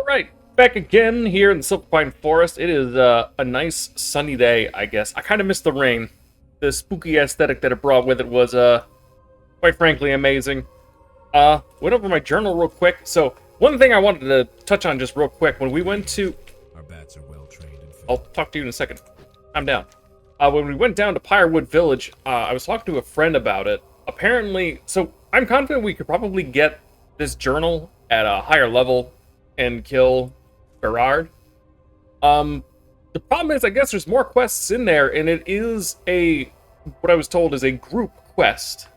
Alright, back again here in the Silverpine Forest. It is a nice sunny day, I guess. I kind of missed the rain. The spooky aesthetic that it brought with it was, quite frankly, amazing. Went over my journal real quick. So, one thing I wanted to touch on just real quick. When we went to... Our bats are well trained and fed. I'll talk to you in a second. I'm down. When we went down to Pyrewood Village, I was talking to a friend about it. Apparently, so I'm confident we could probably get this journal at a higher level and kill Berard. The problem is, I guess there's more quests in there, and it is what I was told is a group quest.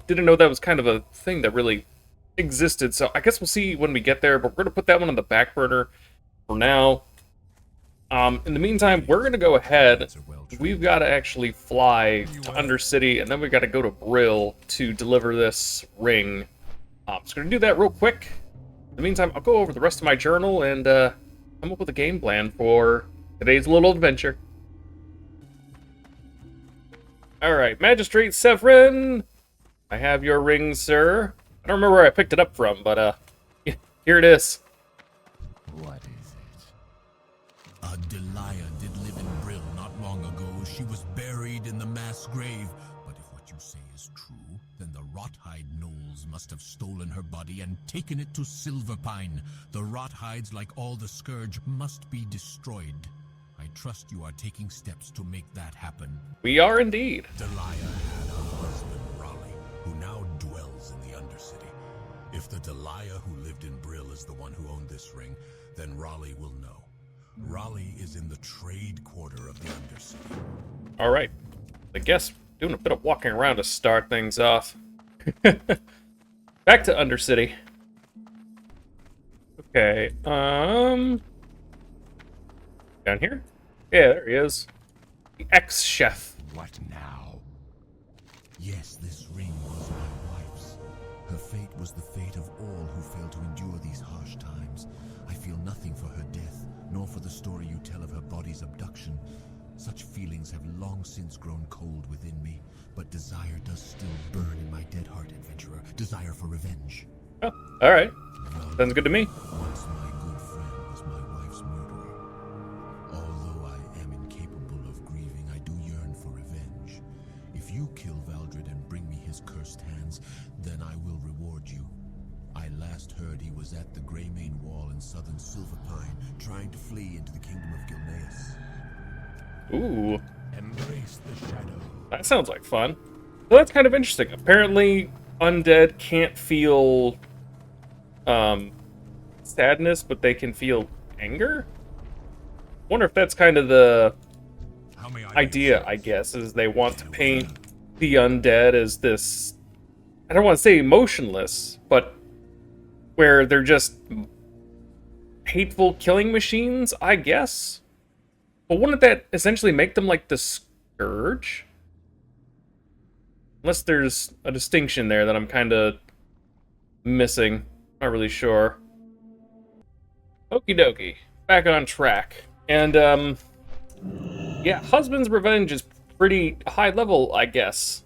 Didn't know that was kind of a thing that really existed, so I guess we'll see when we get there, but we're going to put that one on the back burner for now. In the meantime, we're going to go ahead. We've got to actually fly to Undercity, and then we've got to go to Brill to deliver this ring. Just going to do that real quick. In the meantime, I'll go over the rest of my journal and come up with a game plan for today's little adventure. Alright, Magistrate Severin, I have your ring, sir. I don't remember where I picked it up from, but here it is. What is it? A Delia did live in Brill not long ago. She was buried in the mass grave. But if what you say is true, then the Rothide Knolls must have stolen her body and taken it to Silverpine. The Rothides, like all the Scourge, must be destroyed. I trust you are taking steps to make that happen. We are indeed. Delia had a husband, Raleigh, who now dwells in the Undercity. If the Delia who lived in Brill is the one who owned this ring, then Raleigh will know. Raleigh is in the trade quarter of the Undercity. Alright. I guess doing a bit of walking around to start things off. Back to Undercity. Okay, down here? Yeah, there he is. The ex-chef. What now? Yes, this ring was my wife's. Her fate was the fate of all who failed to endure these harsh times. I feel nothing for her death, nor for the story you tell of her body's abduction. Such feelings have long since grown cold within me, but desire does still burn in my dead heart, adventurer. Desire for revenge. Oh, alright. Sounds good to me. Once my good friend was my wife's murderer. Although I am incapable of grieving, I do yearn for revenge. If you kill Valdred and bring me his cursed hands, then I will reward you. I last heard he was at the Greymane Wall in southern Silverpine, trying to flee into the kingdom of Gilneas. Ooh. Embrace the shadow. That sounds like fun. So that's kind of interesting. Apparently, undead can't feel sadness, but they can feel anger? Wonder if that's kind of the idea, I guess, is they want to paint the undead as this, I don't want to say emotionless, but where they're just hateful killing machines, I guess? But wouldn't that essentially make them like the Scourge? Unless there's a distinction there that I'm kind of missing. Not really sure. Okie dokie. Back on track. And, yeah, Husband's Revenge is pretty high level, I guess.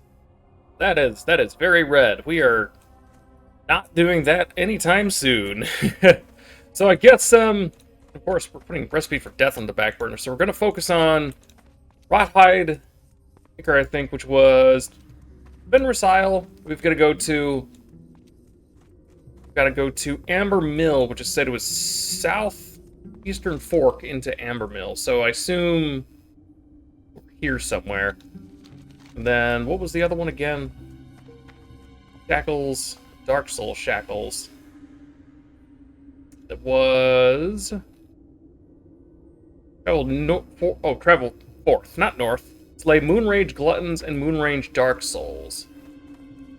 That is very red. We are not doing that anytime soon. So I guess, of course, we're putting Recipe for Death on the back burner, so we're going to focus on Rothide Maker, I think, which was Fenrisile. We've got to go to Amber Mill, which is said it was southeastern fork into Amber Mill. So I assume we're here somewhere. And then, what was the other one again? Shackles, Dark Soul Shackles. That was... travel forth, not north. Slay Moonrage Gluttons and Moonrage Dark Souls.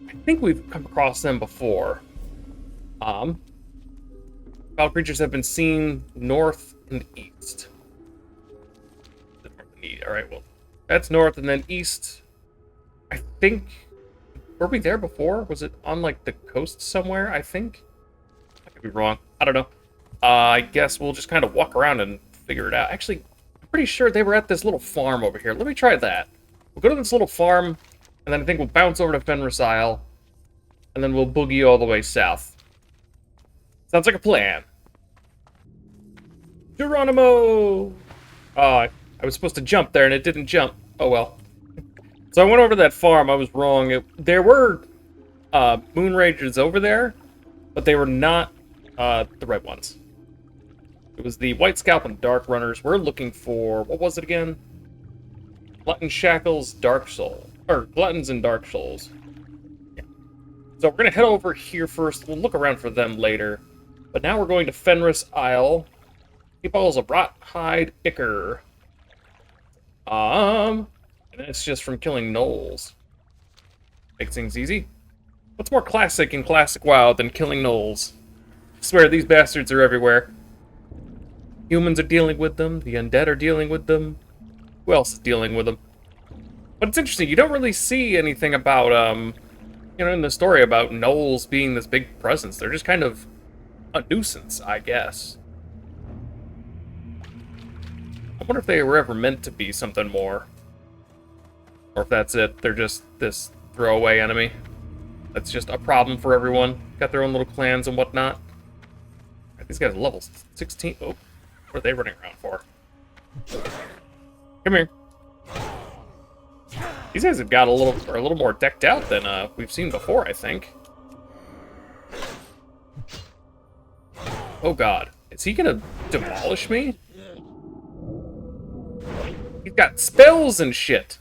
I think we've come across them before. Foul creatures have been seen north and east. Alright, well, that's north, and then east. I think... Were we there before? Was it on, like, the coast somewhere, I think? I could be wrong. I don't know. I guess we'll just kind of walk around and figure it out. Actually, I'm pretty sure they were at this little farm over here. Let me try that. We'll go to this little farm, and then I think we'll bounce over to Fenrisile, and then we'll boogie all the way south. Sounds like a plan. Geronimo! I was supposed to jump there and it didn't jump. Oh well. So I went over to that farm. I was wrong. There were moon rangers over there, but they were not the right ones. It was the White Scalp and Dark Runners. We're looking for, what was it again? Glutton Shackles, Dark Soul. Or Gluttons and Dark Souls. Yeah. So we're going to head over here first. We'll look around for them later. But now we're going to Fenris Isle. He follows a Rothhide Ichor. And it's just from killing gnolls. Makes things easy. What's more classic in Classic WoW than killing gnolls? I swear, these bastards are everywhere. Humans are dealing with them. The undead are dealing with them. Who else is dealing with them? But it's interesting. You don't really see anything about, in the story about gnolls being this big presence. They're just kind of a nuisance, I guess. I wonder if they were ever meant to be something more. Or if that's it. They're just this throwaway enemy. That's just a problem for everyone. Got their own little clans and whatnot. Right, these guys are level 16. Oh, what are they running around for? Come here. These guys have got a little more decked out than we've seen before, I think. Oh god, is he gonna demolish me? He's got spells and shit.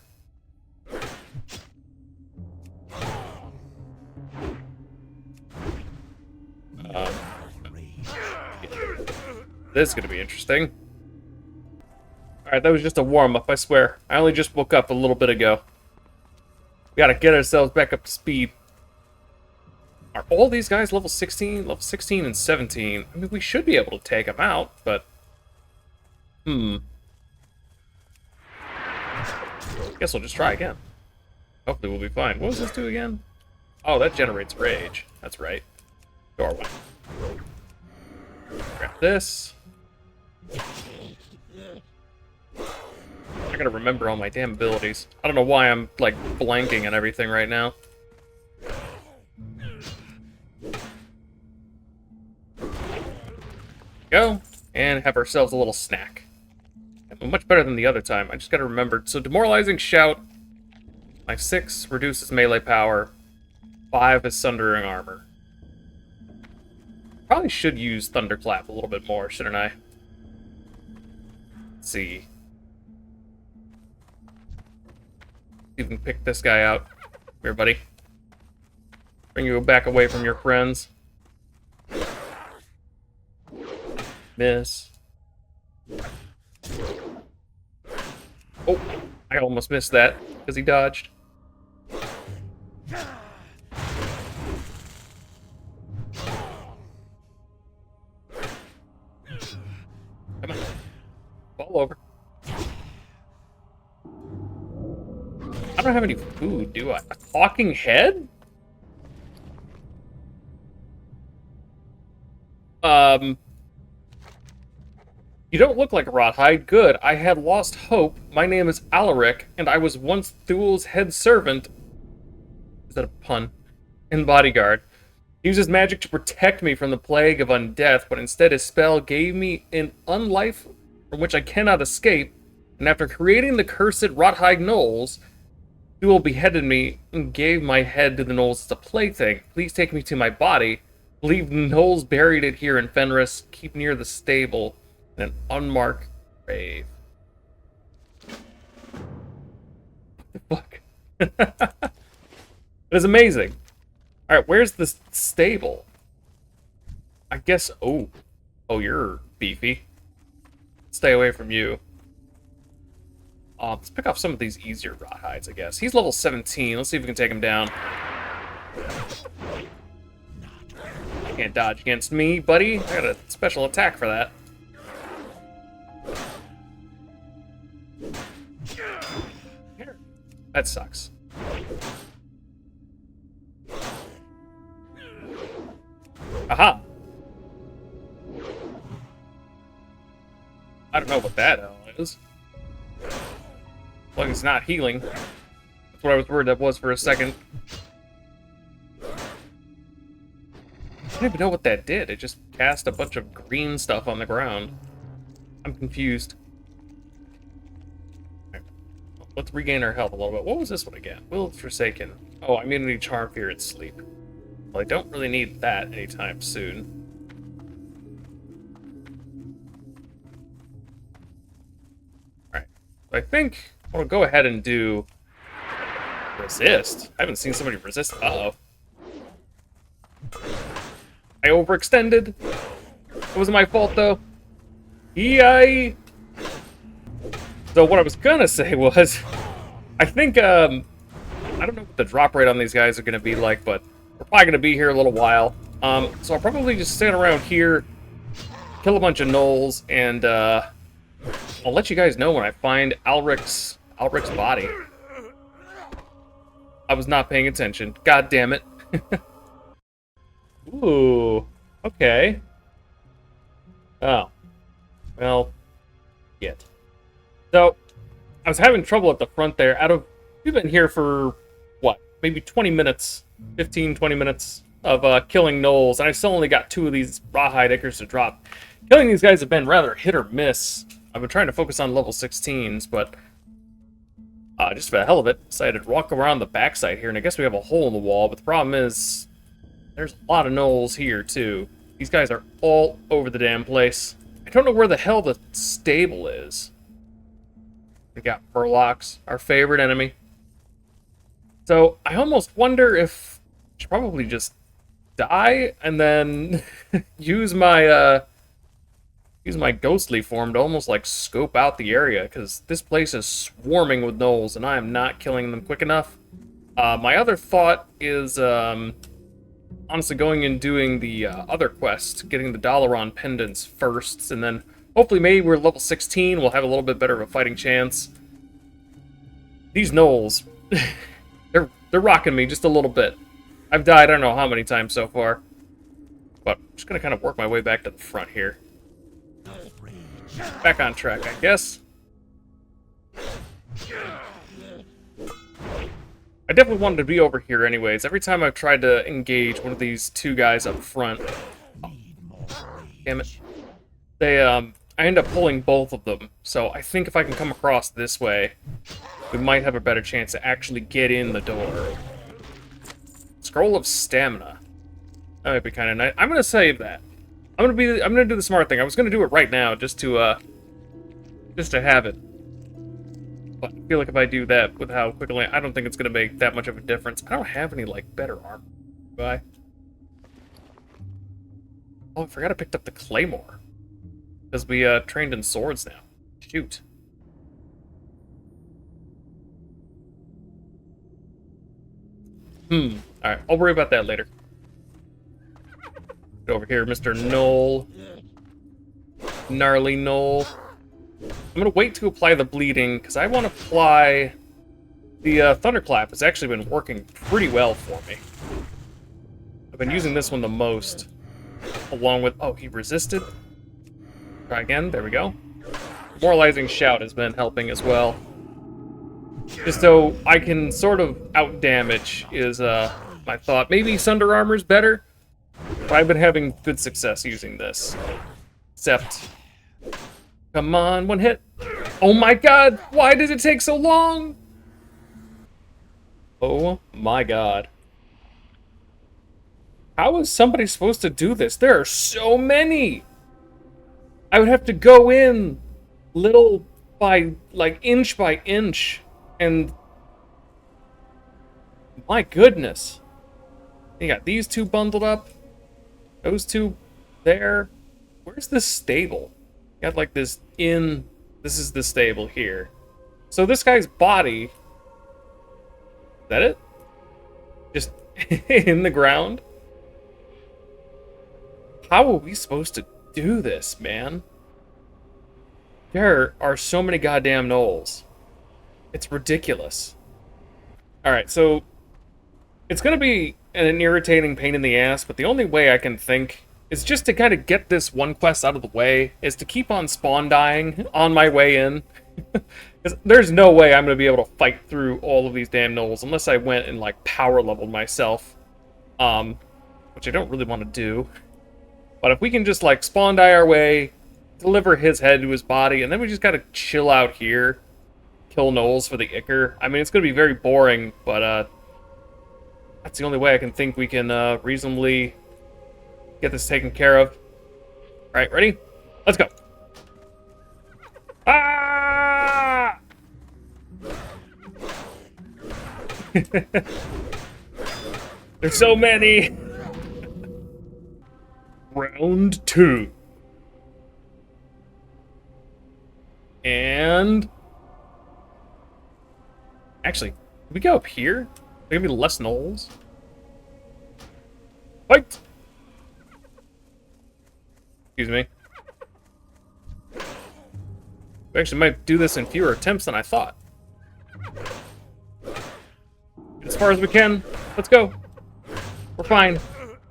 This is gonna be interesting. Alright, that was just a warm-up, I swear. I only just woke up a little bit ago. We gotta get ourselves back up to speed. Are all these guys level 16? Level 16 and 17. I mean, we should be able to take them out, but... Guess we'll just try again. Hopefully we'll be fine. What does this do again? Oh, that generates rage. That's right. Doorway. Grab this. I gotta remember all my damn abilities. I don't know why I'm, like, blanking and everything right now. Go, and have ourselves a little snack. Much better than the other time. I just gotta remember. So, Demoralizing Shout. My 6 reduces melee power. 5 is Sundering Armor. Probably should use Thunderclap a little bit more, shouldn't I? Let's see. You can pick this guy out. Here, buddy. Bring you back away from your friends. Miss. Oh, I almost missed that because he dodged. Come on. Fall over. I don't have any food, do I? A talking head? You don't look like a Rothhide. Good. I had lost hope. My name is Alaric, and I was once Thul's head servant. Is that a pun? And bodyguard. He uses magic to protect me from the plague of undeath, but instead his spell gave me an unlife from which I cannot escape, and after creating the cursed Rothhide gnolls, Thul beheaded me and gave my head to the gnolls as a plaything. Please take me to my body. Leave the gnolls buried it here in Fenris. Keep near the stable in an unmarked grave. What the fuck? That is amazing. Alright, where's the stable? I guess... Oh, you're beefy. Stay away from you. Let's pick off some of these easier Rothides, I guess. He's level 17. Let's see if we can take him down. Can't dodge against me, buddy. I got a special attack for that. That sucks. Aha! I don't know what that hell is. As long as it's not healing. That's what I was worried that was for a second. I don't even know what that did. It just cast a bunch of green stuff on the ground. I'm confused. Right. Let's regain our health a little bit. What was this one again? Will Forsaken. Oh, immunity, charm, fear, and sleep. Well, I don't really need that anytime soon. Alright. So I think I'll go ahead and do resist. I haven't seen somebody resist. Uh-oh. I overextended. It wasn't my fault, though. Yay! So what I was gonna say was, I think, I don't know what the drop rate on these guys are gonna be like, but we're probably gonna be here a little while. So I'll probably just stand around here, kill a bunch of gnolls, and, I'll let you guys know when I find Alric's body. I was not paying attention. God damn it. Ooh, okay. Oh. Well, shit. So, I was having trouble at the front there. We've been here for, what, maybe 20 minutes, 15, 20 minutes of killing gnolls, and I still only got 2 of these rawhide ichors to drop. Killing these guys have been rather hit or miss. I've been trying to focus on level 16s, but just for the hell of it, decided to walk around the backside here, and I guess we have a hole in the wall, but the problem is there's a lot of gnolls here, too. These guys are all over the damn place. I don't know where the hell the stable is. We got Murlocs, our favorite enemy. So, I almost wonder if I should probably just die and then use my ghostly form to almost like scope out the area, because this place is swarming with gnolls and I am not killing them quick enough. My other thought is honestly going and doing the other quest, getting the Dalaran pendants first, and then hopefully maybe we're level 16, we'll have a little bit better of a fighting chance. These gnolls, they're rocking me just a little bit. I've died I don't know how many times so far, but I'm just gonna kind of work my way back to the front here. Back on track, I guess. I definitely wanted to be over here anyways. Every time I've tried to engage one of these 2 guys up front, oh, damn it, I end up pulling both of them. So I think if I can come across this way, we might have a better chance to actually get in the door. Scroll of Stamina. That might be kind of nice. I'm gonna save that. I'm gonna do the smart thing. I was gonna do it right now just to have it. But I feel like if I do that with how quickly, I don't think it's gonna make that much of a difference. I don't have any like better armor. Do I? Oh, I forgot I picked up the claymore. Because we trained in swords now. Shoot. Alright, I'll worry about that later. Get over here, Mr. Gnoll. Gnarly Gnoll. I'm gonna wait to apply the bleeding, because I want to apply... The Thunderclap has actually been working pretty well for me. I've been using this one the most. Along with... Oh, he resisted? Try again, there we go. Moralizing Shout has been helping as well. Just so I can sort of out-damage is my thought. Maybe Sunder Armor's better, but I've been having good success using this. Except... Come on, 1 hit. Oh my god, why does it take so long? Oh my god. How is somebody supposed to do this? There are so many! I would have to go in little by, like, inch by inch, and... My goodness. You got these 2 bundled up, those 2 there. Where's the stable? You got, like, this in... This is the stable here. So this guy's body... Is that it? Just in the ground? How are we supposed to do this, man? There are so many goddamn gnolls. It's ridiculous. Alright, so... It's gonna be an irritating pain in the ass, but the only way I can think is just to kind of get this one quest out of the way, is to keep on spawn dying on my way in. Because there's no way I'm going to be able to fight through all of these damn gnolls unless I went and, like, power leveled myself. Which I don't really want to do. But if we can just, like, spawn die our way, deliver his head to his body, and then we just gotta chill out here, kill Knowles for the Ichor. I mean, it's gonna be very boring, but that's the only way I can think we can reasonably get this taken care of. All right, ready? Let's go. Ah! There's so many. Round 2. And actually, can we go up here? There gonna be less Knowles. Fight! Excuse me. We actually might do this in fewer attempts than I thought. Get as far as we can. Let's go. We're fine.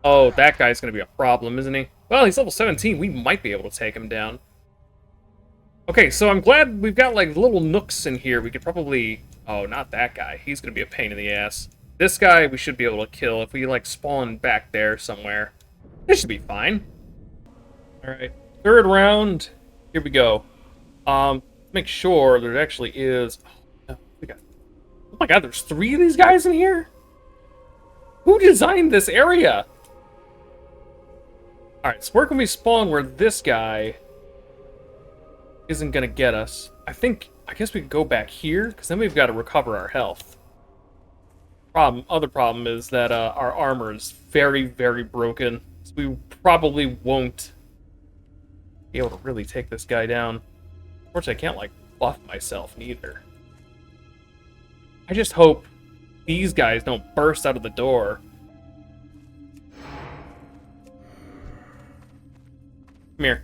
Oh, that guy's gonna be a problem, isn't he? Well, he's level 17. We might be able to take him down. Okay, so I'm glad we've got, like, little nooks in here. We could probably... Oh, not that guy. He's gonna be a pain in the ass. This guy we should be able to kill if we, like, spawn back there somewhere. This should be fine. Alright, 3rd round. Here we go. Make sure there actually is... Oh, oh my god, there's 3 of these guys in here? Who designed this area? Alright, so where can we spawn where this guy isn't gonna get us? I guess we could go back here, because then we've got to recover our health. Other problem is that our armor is very, very broken. So we probably won't be able to really take this guy down. Unfortunately, I can't, like, buff myself, neither. I just hope these guys don't burst out of the door. Come here.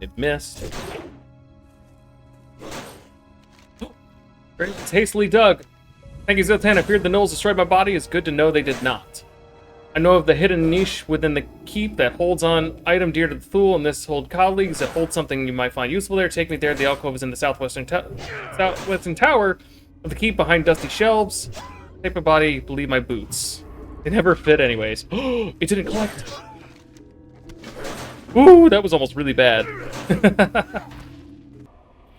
It missed. It's hastily dug. Thank you, Ziltan. I feared the gnolls destroyed my body. It's good to know they did not. I know of the hidden niche within the keep that holds on item dear to the Thule, and this hold colleagues that hold something you might find useful there. Take me there. The alcove is in the southwestern tower of the keep behind dusty shelves. Take my body, believe my boots. They never fit anyways. It didn't collect. Ooh, that was almost really bad.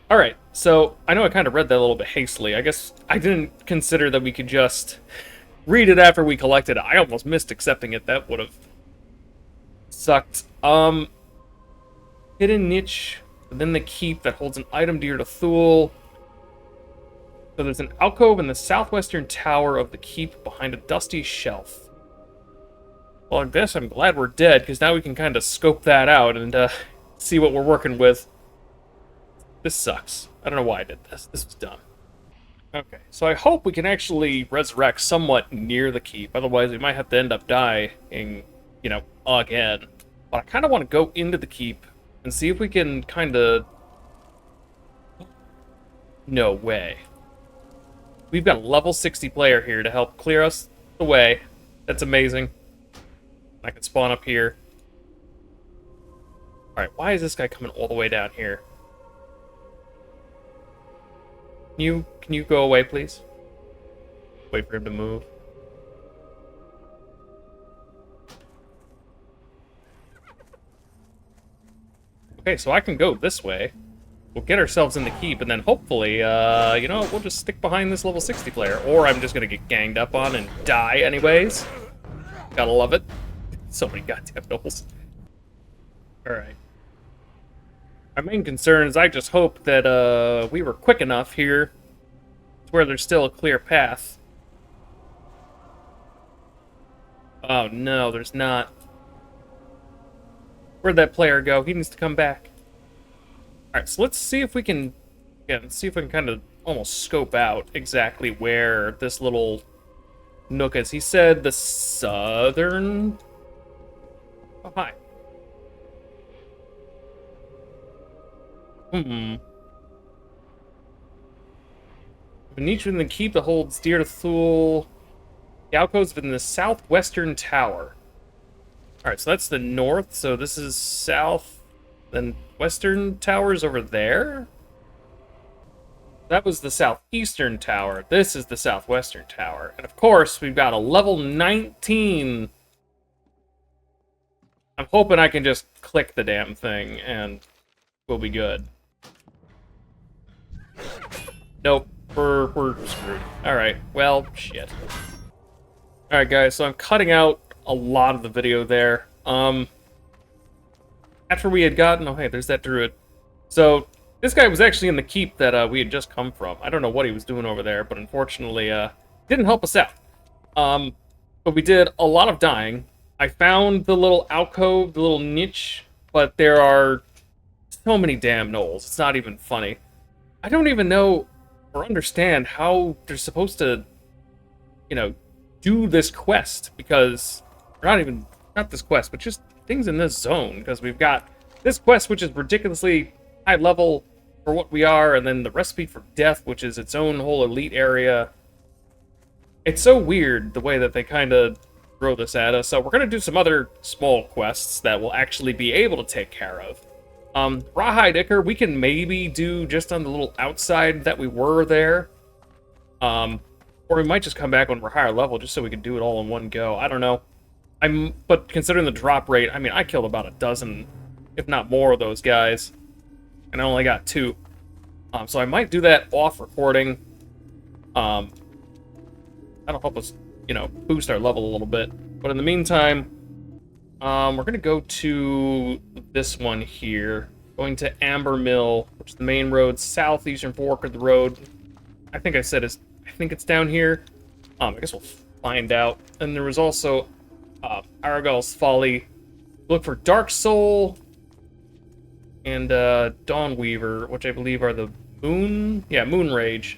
Alright, so I know I kind of read that a little bit hastily. I guess I didn't consider that we could just read it after we collected it. I almost missed accepting it. That would have sucked. Hidden niche within the keep that holds an item dear to Thule. So there's an alcove in the southwestern tower of the keep behind a dusty shelf. Well, I guess I'm glad we're dead, because now we can kind of scope that out and see what we're working with. This sucks. I don't know why I did this. This was dumb. Okay, so I hope we can actually resurrect somewhat near the keep. Otherwise, we might have to end up dying, you know, again. But I kind of want to go into the keep and see if we can kind of... No way. We've got a level 60 player here to help clear us the way. That's amazing. I can spawn up here. Alright, why is this guy coming all the way down here? Can you go away, please? Wait for him to move. Okay, so I can go this way. We'll get ourselves in the keep, and then hopefully, you know, we'll just stick behind this level 60 player. Or I'm just gonna get ganged up on and die anyways. Gotta love it. So many goddamn gnolls. Alright. My main concern is I just hope that we were quick enough here to where there's still a clear path. Oh no, there's not. Where'd that player go? He needs to come back. Alright, so let's see if we can... Yeah, let's see if we can kind of almost scope out exactly where this little nook is. He said the southern... Oh, hi. A niche within the keep that holds dear to Thule. The alcove's within the southwestern tower. Alright, so that's the north, so this is south, then western tower's over there? That was the southeastern tower. This is the southwestern tower. And of course, we've got a level 19 I'm hoping I can just click the damn thing and we'll be good. Nope, we're screwed. Alright, well, shit. Alright guys, so I'm cutting out a lot of the video there. After we had gotten... Oh, hey, there's that druid. So, this guy was actually in the keep that we had just come from. I don't know what he was doing over there, but unfortunately, didn't help us out. But we did a lot of dying. I found the little alcove, the little niche, but there are so many damn gnolls. It's not even funny. I don't even know or understand how they're supposed to, you know, do this quest, because... Not this quest, but just things in this zone, because we've got this quest, which is ridiculously high level for what we are, and then the recipe for death, which is its own whole elite area. It's so weird the way that they kind of throw this at us. So we're going to do some other small quests that we'll actually be able to take care of. Rawhide Ichor, we can maybe do just on the little outside that we were there. Or we might just come back when we're higher level just so we can do it all in one go. I don't know. But considering the drop rate, I mean, I killed about a dozen, if not more, of those guys. And I only got 2. So I might do that off recording. That'll help us, you know, boost our level a little bit. But in the meantime, we're going to go to this one here. Going to Amber Mill, which is the main road, southeastern fork of the road. I think I said I think it's down here. I guess we'll find out. And there was also Aragal's Folly. Look for Dark Soul and Dawnweaver, which I believe are the Moonrage.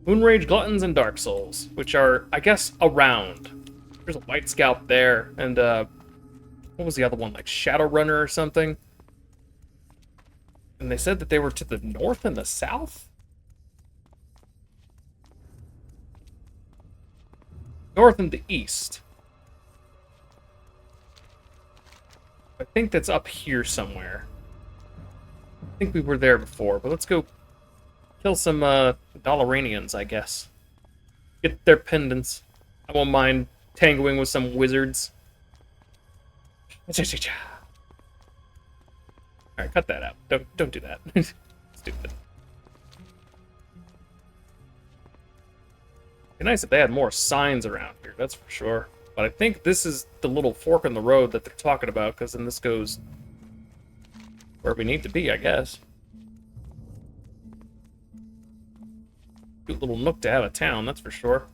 Moonrage Gluttons and Dark Souls, which are, I guess, around. There's a White Scalp there, and what was the other one, like Shadowrunner or something? And they said that they were to the north and the south? North and the east. I think that's up here somewhere. I think we were there before, but let's go kill some Dollaranians, I guess. Get their pendants. I won't mind tangoing with some wizards. Alright, cut that out. Don't do that. Stupid. It'd be nice if they had more signs around here, that's for sure. But I think this is the little fork in the road that they're talking about, because then this goes where we need to be, I guess. Cute little nook to have a town, that's for sure.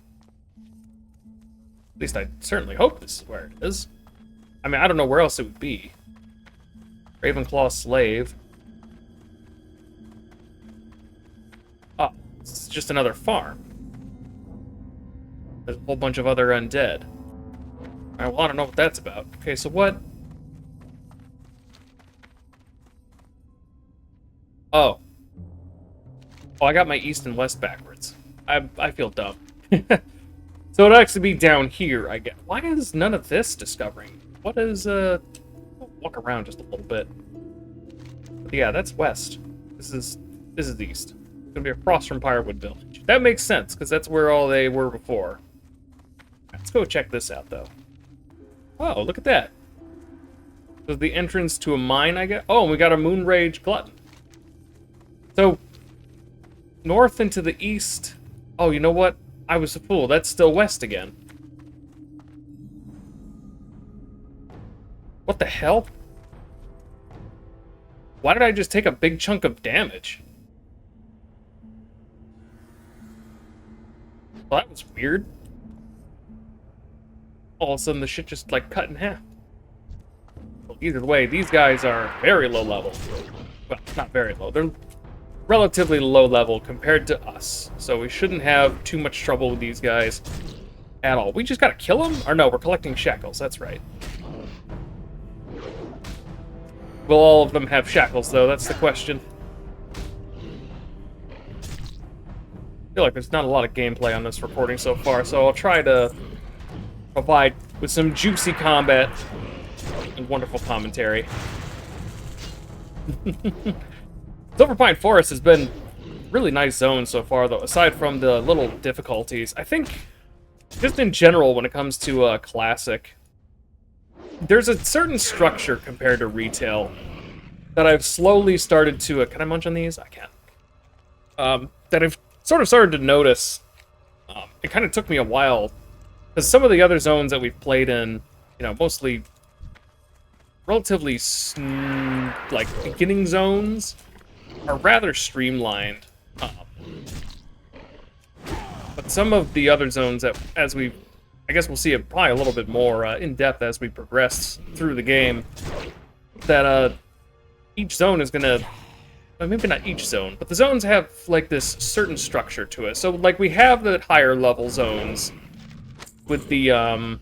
At least I certainly hope this is where it is. I mean, I don't know where else it would be. Ravenclaw Slave. Oh, it's just another farm. There's a whole bunch of other undead. Alright, well, I don't know what that's about. Okay, so what? Oh. Oh, I got my east and west backwards. I feel dumb. So it'd actually be down here, I guess. Why is none of this discovering? What is, walk around just a little bit. But yeah, that's west. This is east. It's gonna be across from Firewood Village. That makes sense, because that's where all they were before. Let's go check this out, though. Oh, look at that. So the entrance to a mine, I guess? Oh, and we got a Moonrage Glutton. So, north and to the east. Oh, you know what? I was a fool. That's still west again. What the hell? Why did I just take a big chunk of damage? Well, that was weird. All of a sudden, the shit just, like, cut in half. Well, either way, these guys are very low level. Well, not very low. They're relatively low level compared to us. So we shouldn't have too much trouble with these guys at all. We just gotta kill them? Or no, we're collecting shackles. That's right. Will all of them have shackles, though? That's the question. I feel like there's not a lot of gameplay on this recording so far, so I'll try to provide with some juicy combat and wonderful commentary. Silverpine Forest has been a really nice zone so far, though, aside from the little difficulties. I think, just in general, when it comes to Classic, there's a certain structure compared to retail that I've slowly started to... can I munch on these? I can't. That I've sort of started to notice. It kind of took me a while, because some of the other zones that we've played in, you know, mostly relatively like beginning zones, are rather streamlined. But some of the other zones that, as we, I guess we'll see it probably a little bit more in depth as we progress through the game, that each zone is gonna, well, maybe not each zone, but the zones have like this certain structure to it. So like we have the higher level zones with the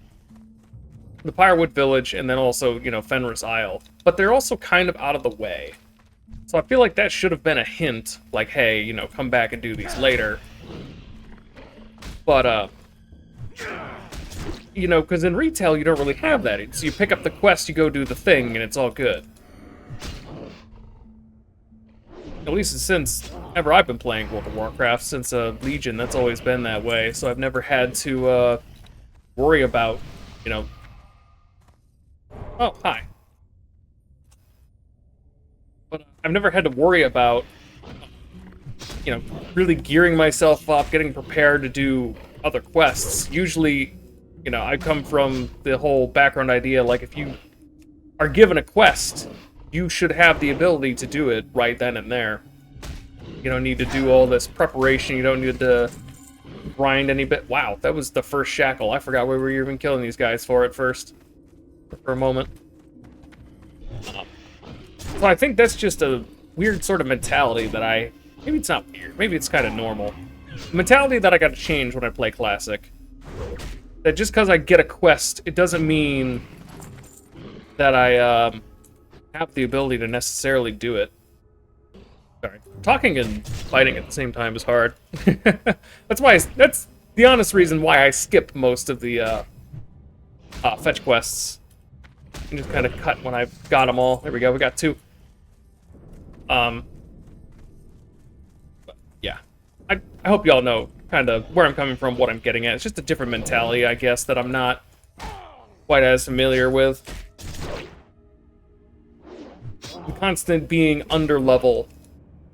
Firewood Village, and then also, you know, Fenris Isle, but they're also kind of out of the way. So I feel like that should have been a hint, like, hey, you know, come back and do these later. But, you know, because in retail, you don't really have that. So you pick up the quest, you go do the thing, and it's all good. At least since ever I've been playing World of Warcraft, since Legion, that's always been that way. So I've never had to worry about, you know... Oh, hi. But I've never had to worry about, you know, really gearing myself up, getting prepared to do other quests. Usually, you know, I come from the whole background idea, like, if you are given a quest, you should have the ability to do it right then and there. You don't need to do all this preparation, you don't need to grind any bit. Wow, that was the first shackle. I forgot we were even killing these guys for it first. For a moment. So I think that's just a weird sort of mentality that maybe it's not weird, maybe it's kind of normal. Mentality that I got to change when I play Classic. That just because I get a quest, it doesn't mean that I have the ability to necessarily do it. Sorry. Talking and fighting at the same time is hard. That's the honest reason why I skip most of the fetch quests. And just kind of cut when I've got them all. There we go, we got 2. But yeah. I hope y'all know kind of where I'm coming from, what I'm getting at. It's just a different mentality, I guess, that I'm not quite as familiar with. The constant being under level,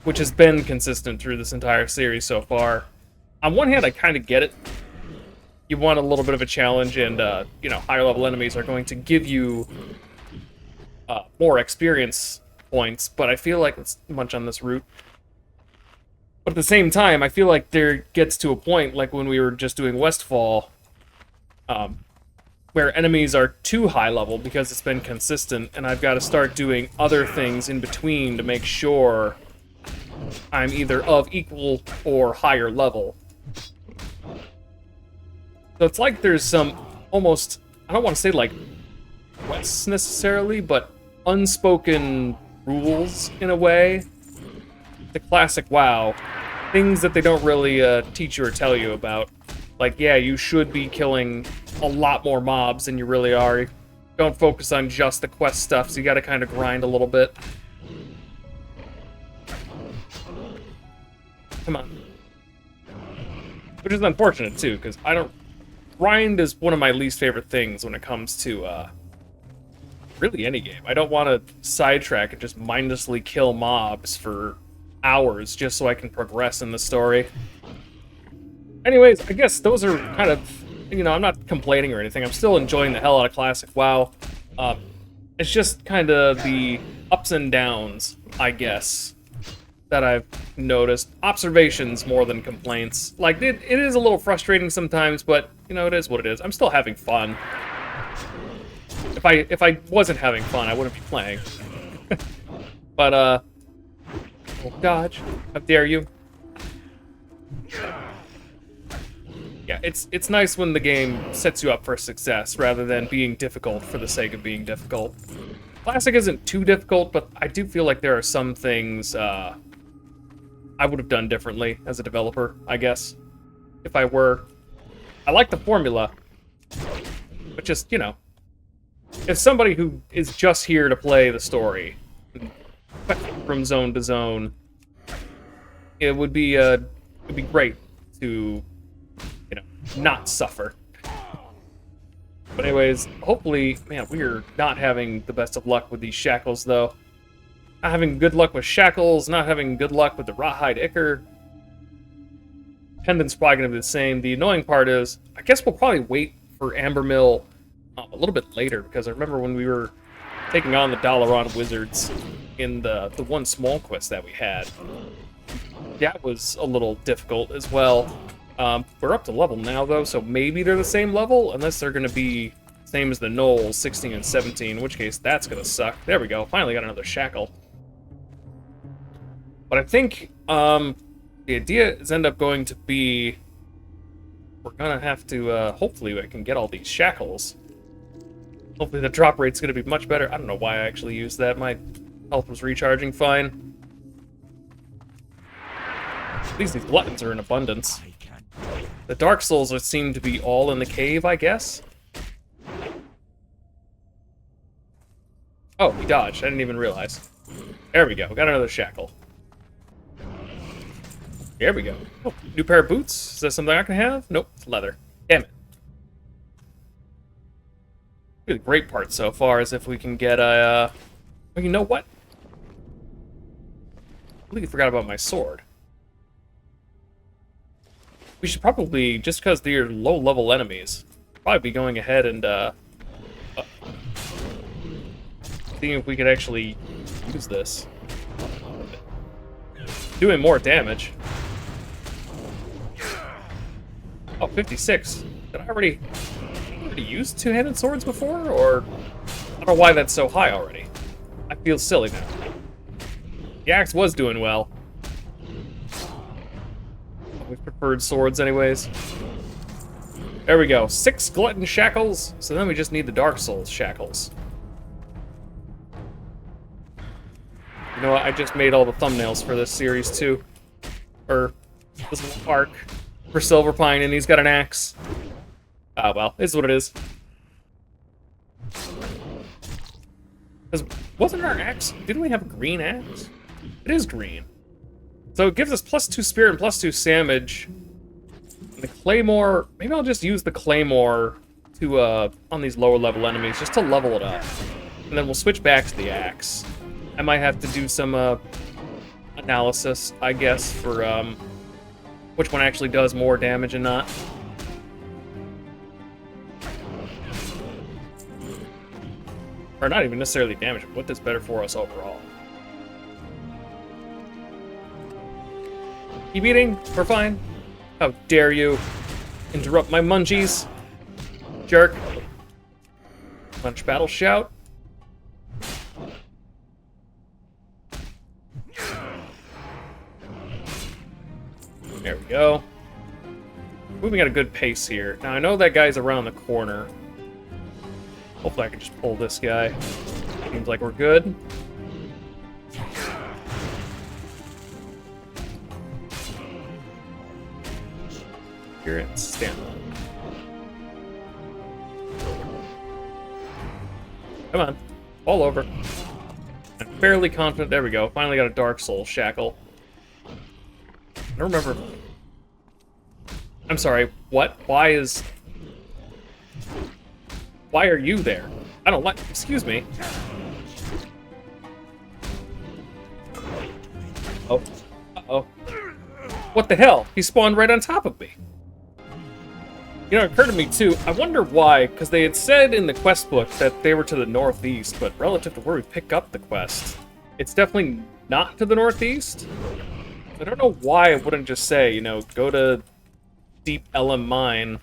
which has been consistent through this entire series so far. On one hand, I kind of get it. You want a little bit of a challenge, and, you know, higher level enemies are going to give you more experience points, but I feel like, let's munch on this root. But at the same time, I feel like there gets to a point, like when we were just doing Westfall, where enemies are too high level because it's been consistent, and I've got to start doing other things in between to make sure I'm either of equal or higher level. So it's like there's some almost, I don't want to say like quests necessarily, but unspoken rules in a way. The classic WoW. Things that they don't really teach you or tell you about. Like, yeah, you should be killing a lot more mobs than you really are. Don't focus on just the quest stuff, so you gotta kind of grind a little bit. Come on. Which is unfortunate, too, because I don't... Grind is one of my least favorite things when it comes to, really any game. I don't want to sidetrack and just mindlessly kill mobs for hours just so I can progress in the story. Anyways, I guess those are kind of, you know, I'm not complaining or anything. I'm still enjoying the hell out of Classic WoW. It's just kind of the ups and downs, I guess, that I've noticed. Observations more than complaints. Like, it is a little frustrating sometimes, but, you know, it is what it is. I'm still having fun. If I wasn't having fun, I wouldn't be playing. But, oh, dodge. How dare you? Yeah, it's nice when the game sets you up for success, rather than being difficult for the sake of being difficult. Classic isn't too difficult, but I do feel like there are some things, I would have done differently as a developer, I guess. If I were... I like the formula, but just, you know, if somebody who is just here to play the story, from zone to zone, it would be great to, you know, not suffer. But anyways, hopefully, man, we are not having the best of luck with these shackles, though. Not having good luck with shackles, not having good luck with the rawhide ichor. Pendant's probably going to be the same. The annoying part is, I guess we'll probably wait for Ambermill a little bit later, because I remember when we were taking on the Dalaran wizards in the one small quest that we had. That was a little difficult as well. We're up to level now, though, so maybe they're the same level, unless they're going to be same as the Gnolls, 16 and 17, in which case that's going to suck. There we go, finally got another shackle. But I think the idea is end up going to be we're going to have to, hopefully I can get all these shackles. Hopefully the drop rate's going to be much better. I don't know why I actually used that. My health was recharging fine. At least these gluttons are in abundance. The Dark Souls seem to be all in the cave, I guess. Oh, he dodged. I didn't even realize. There we go. We got another shackle. There we go. Oh, new pair of boots. Is that something I can have? Nope, it's leather. Damn it. The great part so far is if we can get a... Well, you know what? I completely forgot about my sword. We should probably, just because they're low-level enemies, probably be going ahead and seeing if we could actually use this. Doing more damage. Oh, 56. Did I already use two-handed swords before? Or I don't know why that's so high already. I feel silly now. The axe was doing well. We preferred swords anyways. There we go. 6 glutton shackles. So then we just need the Dark Souls shackles. You know what? I just made all the thumbnails for this series too. Or this little arc for Silverpine, and he's got an axe. Ah, well, it's what it is. Because wasn't our axe? Didn't we have a green axe? It is green. So it gives us +2 spirit and +2 samage. And the claymore, maybe I'll just use the claymore to on these lower level enemies just to level it up. And then we'll switch back to the axe. I might have to do some analysis, I guess, for which one actually does more damage and not. Or not even necessarily damage, but what does better for us overall. Keep eating, we're fine. How dare you interrupt my munchies, jerk. Punch battle shout. There we go. Moving at a good pace here. Now I know that guy's around the corner. Hopefully I can just pull this guy. Seems like we're good. Here and stand on. Come on. All over. I'm fairly confident. There we go. Finally got a Dark Soul shackle. I don't remember. I'm sorry. What? Why are you there? I don't like. Excuse me. Oh. Uh-oh. What the hell? He spawned right on top of me. You know, it occurred to me too, I wonder why, because they had said in the quest book that they were to the northeast, but relative to where we pick up the quest, it's definitely not to the northeast. I don't know why it wouldn't just say, you know, go to Deep Elm Mine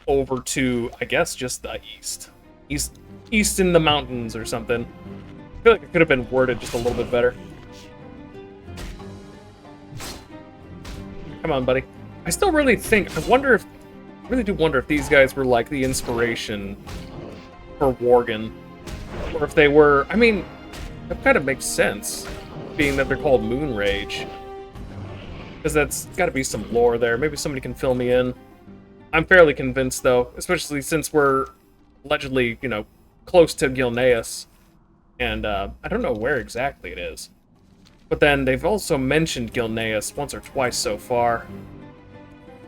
over to, I guess, just the east. East in the mountains or something. I feel like it could have been worded just a little bit better. Come on, buddy. I still really think, I really do wonder if these guys were like the inspiration for Worgen. Or if they were, I mean, that kind of makes sense, being that they're called Moon Rage. Because that's got to be some lore there. Maybe somebody can fill me in. I'm fairly convinced, though, especially since we're allegedly, you know, close to Gilneas. And I don't know where exactly it is. But then they've also mentioned Gilneas once or twice so far.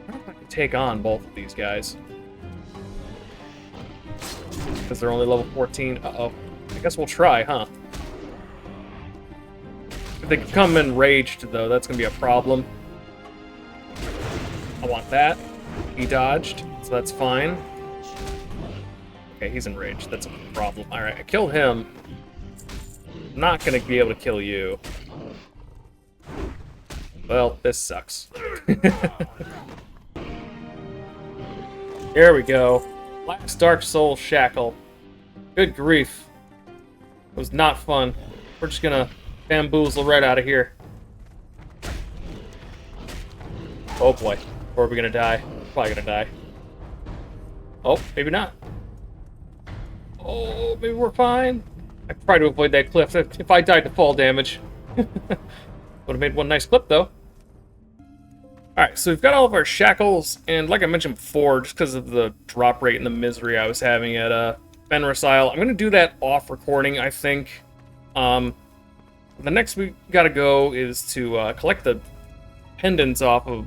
I don't know if I can take on both of these guys. because they're only level 14. Uh-oh. I guess we'll try, huh? If they come enraged, though, that's going to be a problem. I want that. He dodged, so that's fine. Okay, he's enraged. That's a problem. Alright, I killed him. I'm not going to be able to kill you. Well, this sucks. Here we go. Last Dark Soul Shackle. Good grief. It was not fun. We're just gonna bamboozle right out of here. Oh boy. Or are we gonna die? Probably gonna die. Oh, maybe not. Oh, maybe we're fine. I tried to avoid that cliff if I died to fall damage. Would have made one nice clip, though. Alright, so we've got all of our shackles, and like I mentioned before, just because of the drop rate and the misery I was having at Fenris Isle, I'm going to do that off recording, I think. The next we gotta go is to collect the pendants off of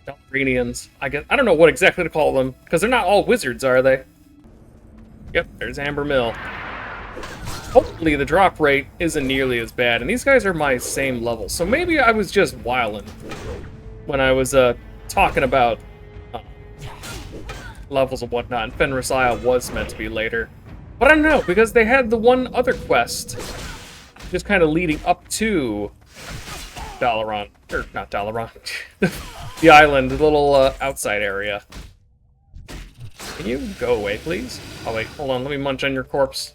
Dalrenians. I don't know what exactly to call them, because they're not all wizards, are they? Yep, there's Amber Mill. Hopefully the drop rate isn't nearly as bad, and these guys are my same level, so maybe I was just wildin' when I was talking about levels and whatnot, and Fenris Isle was meant to be later. But I don't know, because they had the one other quest just kind of leading up to Dalaran, or not Dalaran, the island, the little outside area. Can you go away, please? Oh wait, hold on, let me munch on your corpse.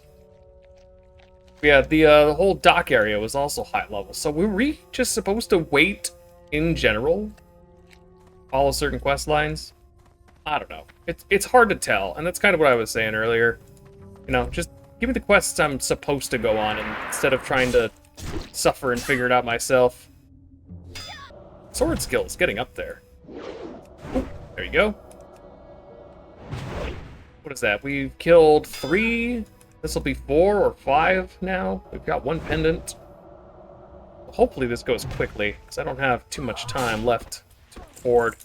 Yeah, the whole dock area was also high level, so were we just supposed to wait in general? Follow certain quest lines? I don't know. It's hard to tell, and that's kind of what I was saying earlier. You know, just give me the quests I'm supposed to go on, and instead of trying to suffer and figure it out myself. Sword skills, getting up there. Ooh, there you go. What is that? We've killed 3. This will be 4 or 5 now. We've got 1 pendant. Hopefully this goes quickly, because I don't have too much time left to afford.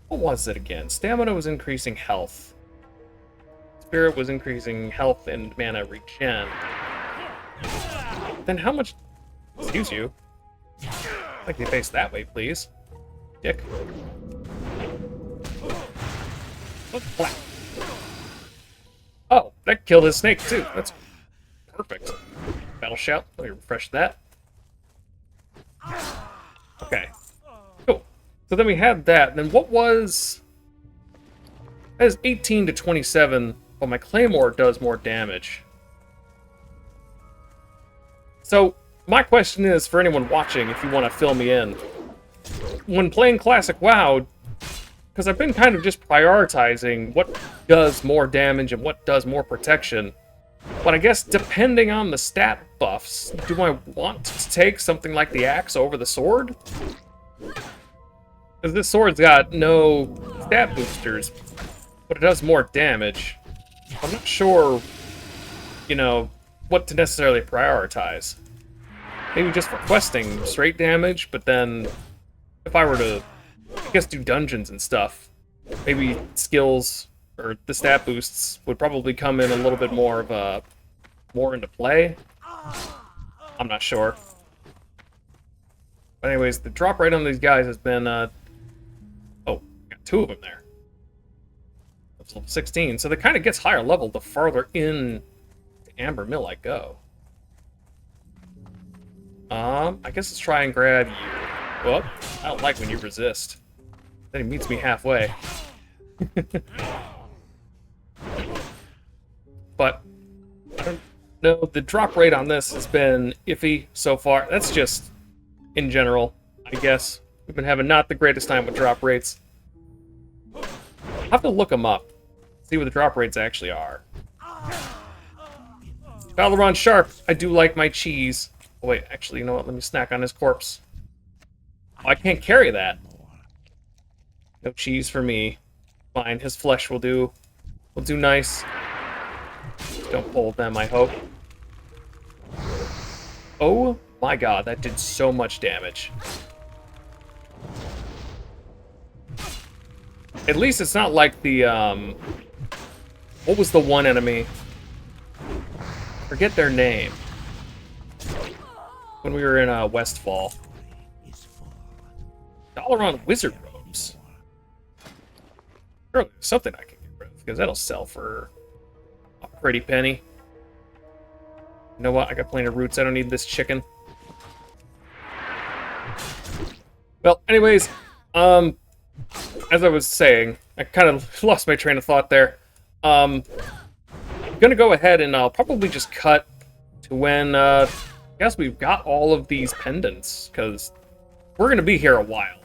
What was it again? Stamina was increasing health. Spirit was increasing health and mana regen. Then how much... Excuse you. I'd like to face that way, please. Dick. Oh, that killed his snake, too. That's perfect. Battle shout. Let me refresh that. Okay. Cool. So then we had that. Then what was... That is 18 to 27, but my Claymore does more damage. So, my question is, for anyone watching, if you want to fill me in, when playing Classic WoW, because I've been kind of just prioritizing what does more damage and what does more protection, but I guess depending on the stat buffs, do I want to take something like the axe over the sword? Because this sword's got no stat boosters, but it does more damage. I'm not sure, you know, what to necessarily prioritize. Maybe just for questing, straight damage, but then if I were to, I guess, do dungeons and stuff, maybe skills or the stat boosts would probably come in a little bit more of a, more into play. I'm not sure. But anyways, the drop rate on these guys has been, oh, got 2 of them there. That's level 16, so it kind of gets higher level the farther in to Amber Mill I go. I guess let's try and grab you. Well, I don't like when you resist. Then he meets me halfway. But, I don't know, the drop rate on this has been iffy so far. That's just, in general, I guess. We've been having not the greatest time with drop rates. I'll have to look them up, see what the drop rates actually are. Valoron Sharp, I do like my cheese. Oh, wait, actually, you know what? Let me snack on his corpse. Oh, I can't carry that. No cheese for me. Fine, his flesh will do nice. Don't pull them, I hope. Oh my god, that did so much damage. At least it's not like the, What was the one enemy? Forget their name. When we were in Westfall. Dalaran wizard robes. Surely there's something I can get rid of, because that'll sell for a pretty penny. You know what? I got plenty of roots. I don't need this chicken. Well, anyways, as I was saying, I kind of lost my train of thought there. I'm gonna go ahead and I'll probably just cut to when I guess we've got all of these pendants, because we're gonna be here a while.